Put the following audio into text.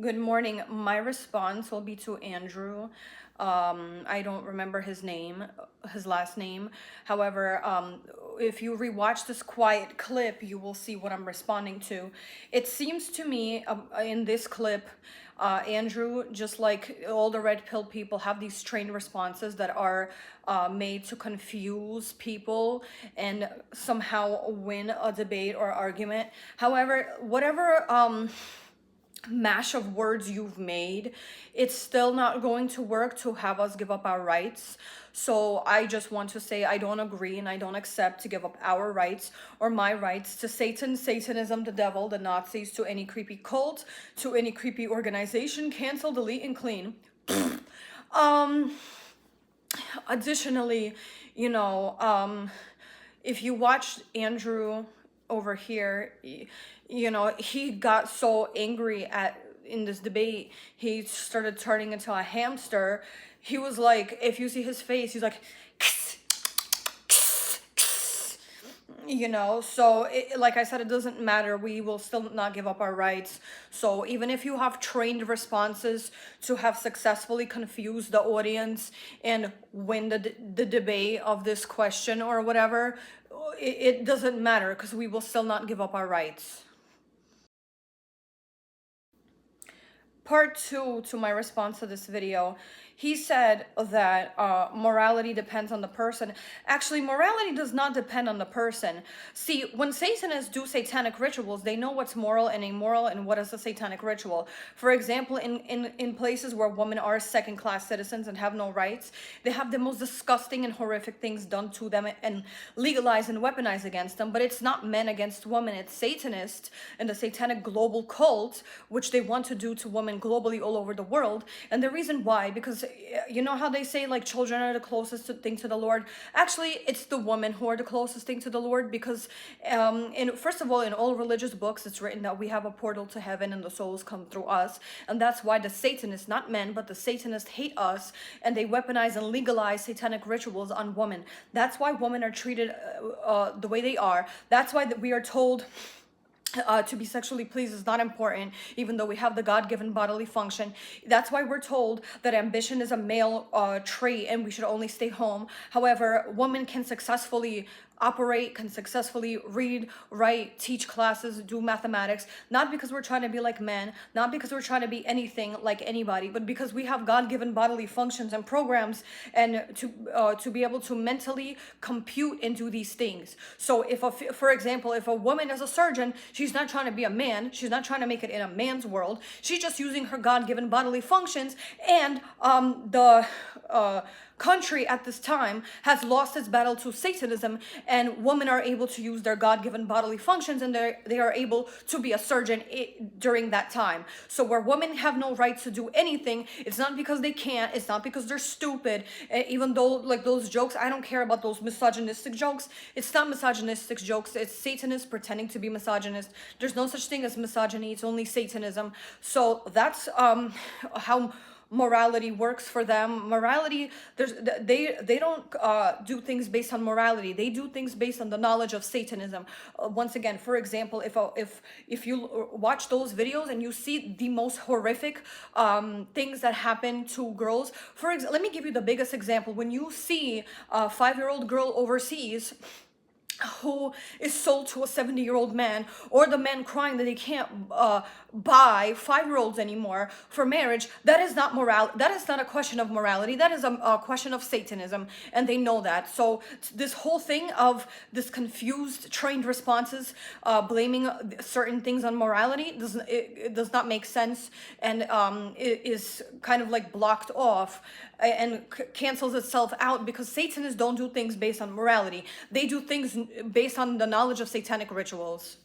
Good morning. My response will be to Andrew. I don't remember his last name. However, if you rewatch this quiet clip, you will see what I'm responding to. It seems to me in this clip, Andrew, just like all the red pill people, have these trained responses that are made to confuse people and somehow win a debate or argument. However, whatever mash of words you've made, it's still not going to work to have us give up our rights. So I just want to say I don't agree and I don't accept to give up our rights or my rights to Satan, Satanism, the devil, the Nazis, to any creepy cult, to any creepy organization. Cancel, delete, and clean. um Additionally, you know, if you watched Andrew over here, he got so angry at in this debate, he started turning into a hamster. He was like, if you see his face, he's like, so like I said, it doesn't matter. We will still not give up our rights. So even if you have trained responses to have successfully confused the audience and win the debate of this question or whatever, it doesn't matter because we will still not give up our rights. Part two to my response to this video, he said that morality depends on the person. Actually, morality does not depend on the person. See, when Satanists do satanic rituals, they know what's moral and immoral and what is a satanic ritual. For example, in places where women are second-class citizens and have no rights, they have the most disgusting and horrific things done to them and legalized and weaponized against them. But it's not men against women, it's Satanists and the satanic global cult, which they want to do to women globally all over the world. And the reason why, because you know how they say like children are the closest thing to the Lord. Actually, it's the women who are the closest thing to the Lord, because first of all, in all religious books it's written that we have a portal to heaven and the souls come through us. And that's why the Satanists, not men, but the Satanists hate us, and they weaponize and legalize satanic rituals on women. That's why women are treated the way they are. That's why we are told to be sexually pleased is not important, even though we have the God-given bodily function. That's why we're told that ambition is a male trait and we should only stay home. However, women can successfully operate, can successfully read, write, teach classes, do mathematics, not because we're trying to be like men, not because we're trying to be anything like anybody, but because we have God-given bodily functions and programs, and to be able to mentally compute and do these things. So for example, if a woman is a surgeon, she's not trying to be a man, she's not trying to make it in a man's world, she's just using her God-given bodily functions. And the country at this time has lost its battle to Satanism, and women are able to use their God-given bodily functions, and they are able to be a surgeon during that time. So where women have no right to do anything, it's not because they can't, it's not because they're stupid. Even though like those jokes, I don't care about those misogynistic jokes. It's not misogynistic jokes, it's Satanists pretending to be misogynist. There's no such thing as misogyny, it's only Satanism. So that's how morality works for them. Morality, they don't do things based on morality. They do things based on the knowledge of Satanism. Once again, for example, if you watch those videos and you see the most horrific things that happen to girls, let me give you the biggest example. When you see a 5-year-old girl overseas who is sold to a 70-year-old man, or the man crying that they can't buy 5-year-olds anymore for marriage, that is not moral. That is not a question of morality. That is a question of Satanism, and they know that. So this whole thing of this confused, trained responses, blaming certain things on morality, it does not make sense, and it is kind of like blocked off and cancels itself out, because Satanists don't do things based on morality. They do things based on the knowledge of satanic rituals.